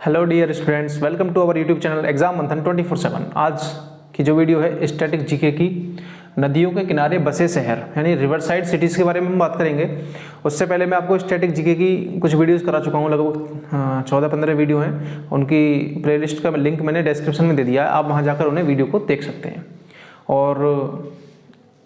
Hello dear students, welcome to our YouTube channel exam Manthan 24/7। आज की जो वीडियो है स्टैटिक जीके की नदियों के किनारे बसे शहर यानी रिवर साइड सिटीज़ के बारे में हम बात करेंगे। उससे पहले मैं आपको स्टैटिक जीके की कुछ वीडियोस करा चुका हूँ, लगभग 14-15 वीडियो हैं। उनकी प्लेलिस्ट का लिंक मैंने डिस्क्रिप्शन में दे दिया है, आप वहाँ जाकर उन्हें वीडियो को देख सकते हैं। और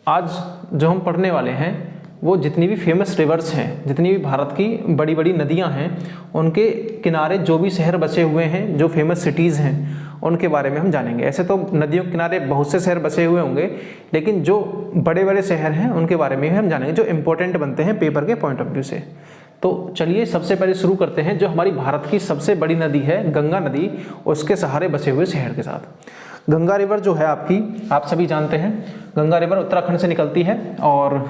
आज जो हम पढ़ने वाले हैं वो जितनी भी फेमस रिवर्स हैं, जितनी भी भारत की बड़ी बड़ी नदियां हैं, उनके किनारे जो भी शहर बसे हुए हैं, जो फेमस सिटीज़ हैं, उनके बारे में हम जानेंगे। ऐसे तो नदियों के किनारे बहुत से शहर बसे हुए होंगे, लेकिन जो बड़े बड़े शहर हैं उनके बारे में हम जानेंगे, जो इंपॉर्टेंट बनते हैं पेपर के पॉइंट ऑफ व्यू से। तो चलिए सबसे पहले शुरू करते हैं जो हमारी भारत की सबसे बड़ी नदी है गंगा नदी, उसके सहारे बसे हुए शहर के साथ। गंगा रिवर जो है आपकी, आप सभी जानते हैं, गंगा रिवर उत्तराखंड से निकलती है और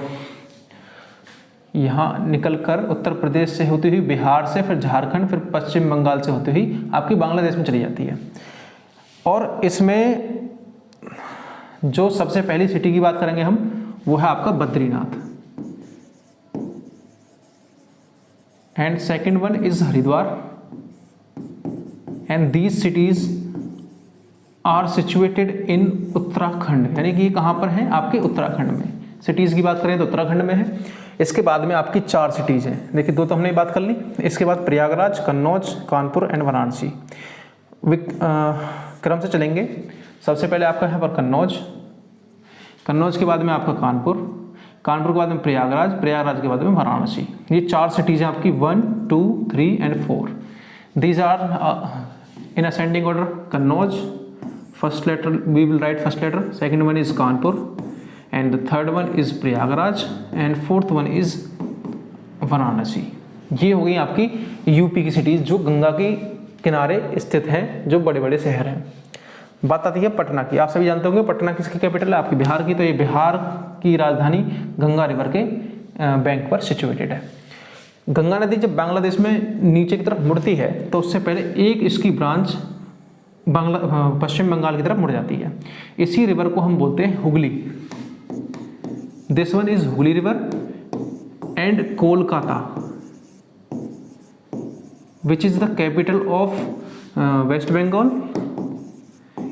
यहाँ निकलकर उत्तर प्रदेश से होती हुई बिहार से, फिर झारखंड, फिर पश्चिम बंगाल से होती हुई आपकी बांग्लादेश में चली जाती है। और इसमें जो सबसे पहली सिटी की बात करेंगे हम, वो है आपका Badrinath, and second one is Haridwar, and these cities are situated in Uttarakhand, यानी कि ये कहाँ पर है? आपके उत्तराखंड में। सिटीज़ की बात करें तो उत्तराखंड में है। इसके बाद में आपकी 4 सिटीज़ हैं, देखिए 2 तो हमने बात कर ली। इसके बाद प्रयागराज, कन्नौज, कानपुर एंड वाराणसी। क्रम से चलेंगे। सबसे पहले आपका यहाँ पर कन्नौज, कन्नौज के बाद में आपका कानपुर, कानपुर के बाद में प्रयागराज, प्रयागराज के बाद में वाराणसी। ये 4 सिटीज़ हैं आपकी, 1, 2, 3 and 4। These are in ascending order. Kannauj, first letter we will write first letter, second one is Kanpur, and the third one is Prayagraj and fourth one is Varanasi. ये हो गई आपकी यूपी की सिटीज जो गंगा के किनारे स्थित हैं, जो बड़े बड़े शहर हैं। बात आती है पटना की। आप सभी जानते होंगे पटना किसकी कैपिटल है? आपकी बिहार की। तो ये बिहार की राजधानी गंगा रिवर के बैंक पर सिचुएटेड है। गंगा नदी जब बांग्लादेश में नीचे की तरफ मुड़ती है तो उससे पहले एक इसकी ब्रांच पश्चिम बंगाल की तरफ मुड़ जाती है। इसी रिवर को हम बोलते हैं Hooghly. This one is Hooghly River and Kolkata, which is the capital of West Bengal.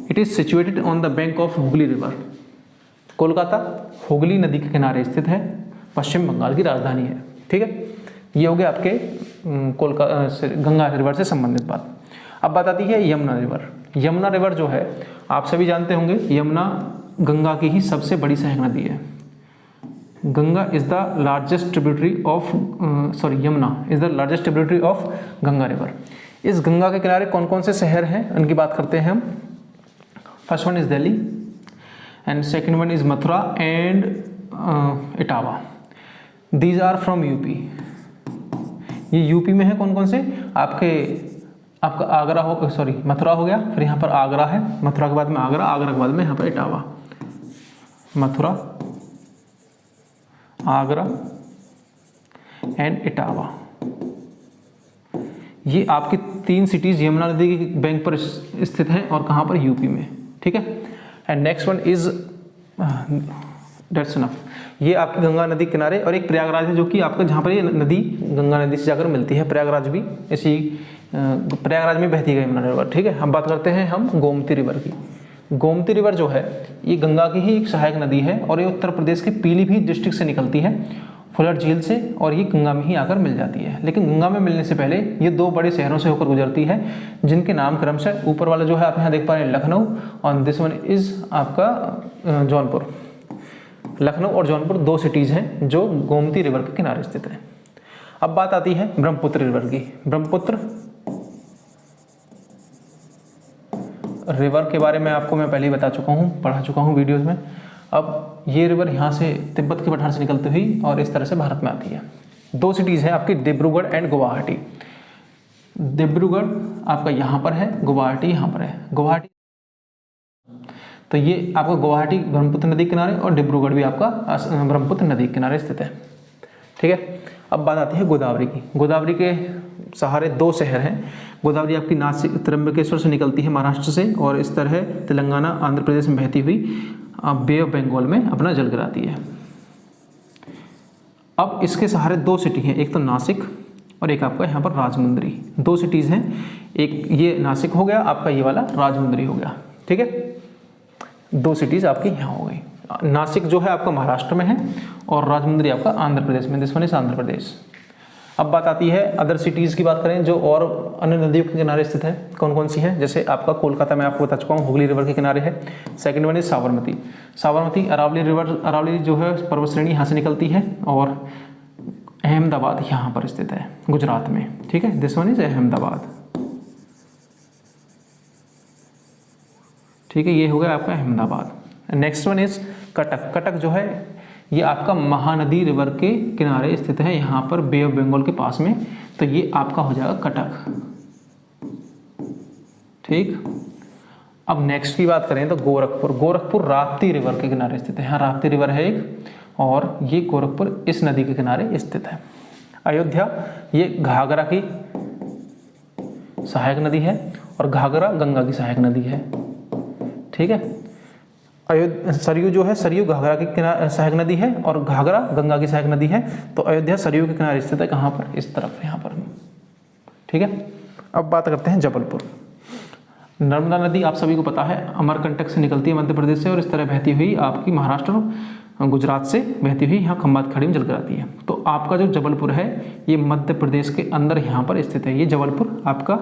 It is situated on the bank of Hooghly River. Kolkata Hooghly नदी के किनारे स्थित है, पश्चिम बंगाल की राजधानी है। ठीक है, ये हो गया आपके गंगा रिवर से संबंधित बात। अब बात आती है यमुना रिवर। यमुना रिवर जो है आप सभी जानते होंगे, यमुना गंगा की ही सबसे बड़ी सहायक नदी है। Ganga is the largest tributary of Yamuna is the largest tributary of Ganga river. इस गंगा के किनारे कौन कौन से शहर हैं उनकी बात करते हैं हम। First one is Delhi and second one is Mathura and Etawah. These are from UP. ये यूपी में है। कौन कौन से? आपका आगरा हो, सॉरी मथुरा हो गया, फिर यहाँ पर आगरा है, मथुरा के बाद में आगरा, आगरा के बाद में यहाँ पर इटावा। मथुरा, आगरा एंड इटावा, ये आपकी 3 सिटीज यमुना नदी के बैंक पर स्थित हैं और कहाँ पर? यूपी में। ठीक है, and next one is that's enough. ये आपकी गंगा नदी किनारे, और एक प्रयागराज है जो कि आपका जहाँ पर ये नदी गंगा नदी से जाकर मिलती है। प्रयागराज भी इसी प्रयागराज में बहती है यमुना रिवर। ठीक है, हम बात करते हैं हम गोमती रिवर की। गोमती रिवर जो है ये गंगा की ही एक सहायक नदी है और ये उत्तर प्रदेश के पीलीभीत डिस्ट्रिक्ट से निकलती है, फुलर झील से, और ये गंगा में ही आकर मिल जाती है। लेकिन गंगा में मिलने से पहले ये 2 बड़े शहरों से होकर गुजरती है, जिनके नाम क्रमशः ऊपर वाला जो है आप यहाँ देख पा रहे हैं लखनऊ, और दिस वन इज आपका जौनपुर। लखनऊ और जौनपुर 2 सिटीज़ हैं जो गोमती रिवर के किनारे स्थित हैं। अब बात आती है ब्रह्मपुत्र रिवर की। ब्रह्मपुत्र रिवर के बारे में आपको मैं पहले ही बता चुका हूँ, पढ़ा चुका हूँ वीडियोस में। अब ये रिवर यहाँ से तिब्बत के पठार से निकलती हुई और इस तरह से भारत में आती है। 2 सिटीज़ हैं आपकी, डिब्रूगढ़ एंड गुवाहाटी। डिब्रूगढ़ आपका यहाँ पर है, गुवाहाटी यहाँ पर है। गुवाहाटी, तो ये आपका गुवाहाटी ब्रह्मपुत्र नदी किनारे और डिब्रूगढ़ भी आपका ब्रह्मपुत्र नदी किनारे स्थित है। ठीक है, अब बात आती है गोदावरी की। गोदावरी के सहारे 2 शहर हैं। गोदावरी आपकी नासिक त्र्यंबकेश्वर से निकलती है महाराष्ट्र से, और इस तरह तेलंगाना आंध्र प्रदेश में बहती हुई बे ऑफ बंगाल में अपना जल गिराती है। अब इसके सहारे 2 सिटी हैं, एक तो नासिक और एक आपका यहाँ पर राजमुंद्री। 2 सिटीज़ हैं, एक ये नासिक हो गया आपका, ये वाला राजमुंद्री हो गया। ठीक है, 2 सिटीज़ आपकी यहाँ हो गई। नासिक जो है आपका महाराष्ट्र में है और राजमुंद्री आपका आंध्र प्रदेश में, this one is Andhra Pradesh. अब बात आती है अदर सिटीज़ की बात करें जो और अन्य नदियों के किनारे स्थित है, कौन कौन सी है। जैसे आपका कोलकाता में आपको बता चुका हूँ, हुगली रिवर के किनारे है। Second one is Sabarmati. Sabarmati Aravalli river, Aravalli जो है पर्वत श्रेणी यहाँ से निकलती है और अहमदाबाद यहाँ पर स्थित है गुजरात में। ठीक है, दिस वन इज अहमदाबाद। ठीक है, ये हो गया आपका Ahmedabad. Next one is Cuttack. Cuttack जो है ये आपका महानदी रिवर के किनारे स्थित है, यहाँ पर बे ऑफ बंगाल के पास में, तो ये आपका हो जाएगा कटक। ठीक, अब नेक्स्ट की बात करें तो गोरखपुर। गोरखपुर राप्ती रिवर के किनारे स्थित है, यहाँ राप्ती रिवर है एक, और ये गोरखपुर इस नदी के किनारे स्थित है। अयोध्या ये घाघरा की सहायक नदी है और घाघरा गंगा की सहायक नदी है। ठीक है, सरयू जो है, सरयू घाघरा की किनारे सहायक नदी है और घाघरा गंगा की सहायक नदी है। तो अयोध्या सरयू के किनारे स्थित है, कहाँ पर, इस तरफ, यहाँ पर। ठीक है, अब बात करते हैं जबलपुर। नर्मदा नदी आप सभी को पता है अमरकंटक से निकलती है मध्य प्रदेश से और इस तरह बहती हुई आपकी महाराष्ट्र गुजरात से बहती हुई यहाँ खंबात खाड़ी में जल कर आती है। तो आपका जो जबलपुर है ये मध्य प्रदेश के अंदर यहाँ पर स्थित है। ये जबलपुर आपका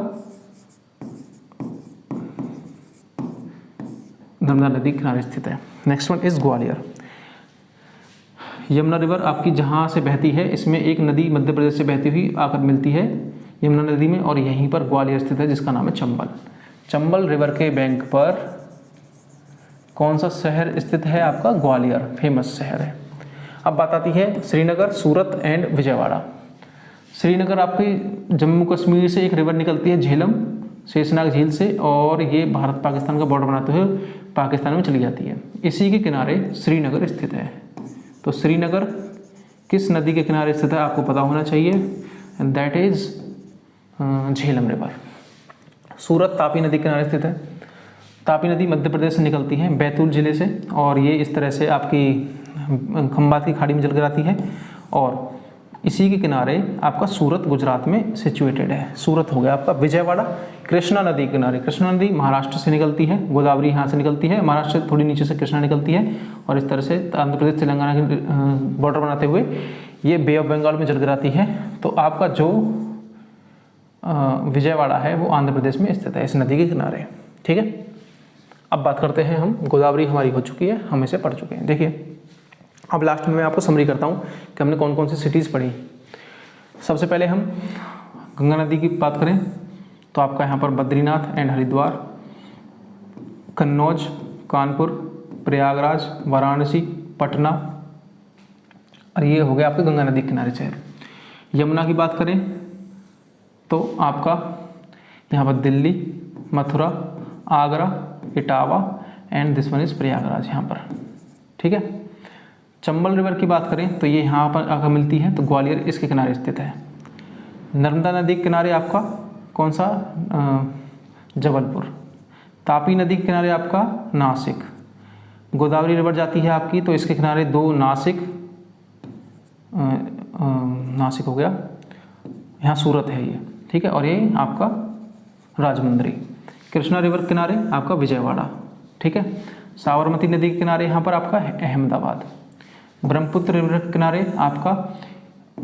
नर्मदा नदी किनारे स्थित है। Next one is Gwalior. Yamuna river आपकी जहाँ से बहती है, इसमें एक नदी मध्य प्रदेश से बहती हुई आकर मिलती है यमुना नदी में, और यहीं पर ग्वालियर स्थित है जिसका नाम है चंबल। चंबल रिवर के बैंक पर कौन सा शहर स्थित है आपका, ग्वालियर, फेमस शहर है। अब बात आती है श्रीनगर, सूरत एंड विजयवाड़ा। श्रीनगर आपकी जम्मू कश्मीर से एक रिवर निकलती है झेलम, शेषनाग झील से, और ये भारत पाकिस्तान का बॉर्डर बनाते हुए पाकिस्तान में चली जाती है। इसी के किनारे श्रीनगर स्थित है। तो श्रीनगर किस नदी के किनारे स्थित है आपको पता होना चाहिए, and that is Jhelum river. Surat Tapi नदी के किनारे स्थित है। तापी नदी मध्य प्रदेश से निकलती है बैतूल जिले से, और ये इस तरह से आपकी खंबात की खाड़ी में जल कर आती है, और इसी के किनारे आपका सूरत गुजरात में सिचुएटेड है। सूरत हो गया आपका। विजयवाड़ा कृष्णा नदी के किनारे। कृष्णा नदी महाराष्ट्र से निकलती है, गोदावरी यहाँ से निकलती है, महाराष्ट्र से थोड़ी नीचे से कृष्णा निकलती है, और इस तरह से आंध्र प्रदेश तेलंगाना के बॉर्डर बनाते हुए ये बे ऑफ बंगाल में जल कर आती है। तो आपका जो विजयवाड़ा है वो आंध्र प्रदेश में स्थित है, इस नदी के किनारे। ठीक है, अब बात करते हैं हम, गोदावरी हमारी हो चुकी है, हम इसे पढ़ चुके हैं। देखिए अब लास्ट में मैं आपको समरी करता हूँ कि हमने कौन कौन सी सिटीज़ पढ़ी। सबसे पहले हम गंगा नदी की बात करें तो आपका यहाँ पर बद्रीनाथ एंड हरिद्वार, कन्नौज, कानपुर, प्रयागराज, वाराणसी, पटना, और ये हो गया आपके गंगा नदी के किनारे शहर। यमुना की बात करें तो आपका यहाँ पर Delhi, Mathura, Agra, Etawah and this one is Prayagraj यहाँ पर। ठीक है, चंबल रिवर की बात करें तो ये यहाँ पर आकर मिलती है, तो ग्वालियर इसके किनारे स्थित है। नर्मदा नदी के किनारे आपका कौन सा, जबलपुर। तापी नदी के किनारे आपका नासिक। गोदावरी रिवर जाती है आपकी, तो इसके किनारे 2 नासिक, नासिक हो गया, यहाँ सूरत है ये। ठीक है, और ये आपका राजमुंद्री। कृष्णा रिवर किनारे आपका विजयवाड़ा। ठीक है, साबरमती नदी के किनारे यहाँ पर आपका अहमदाबाद। ब्रह्मपुत्र रिवर के किनारे आपका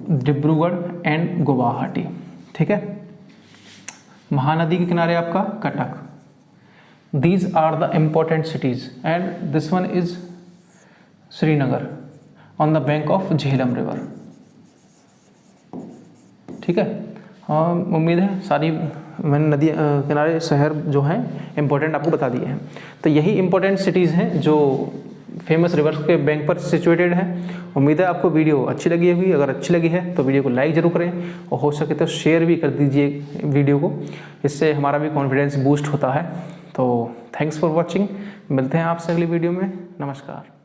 डिब्रूगढ़ एंड गुवाहाटी। ठीक है, महानदी के किनारे आपका Cuttack. These are the important cities and this one is Srinagar on the bank of Jhelum river. ठीक है, उम्मीद है सारी मैंने नदी किनारे शहर जो हैं इम्पोर्टेंट आपको बता दिए हैं। तो यही इम्पोर्टेंट सिटीज़ हैं जो फेमस रिवर्स के बैंक पर सिचुएटेड है। उम्मीद है आपको वीडियो अच्छी लगी होगी। अगर अच्छी लगी है तो वीडियो को लाइक जरूर करें और हो सके तो शेयर भी कर दीजिए वीडियो को, इससे हमारा भी कॉन्फिडेंस बूस्ट होता है। तो थैंक्स फॉर वॉचिंग, मिलते हैं आपसे अगली वीडियो में। नमस्कार।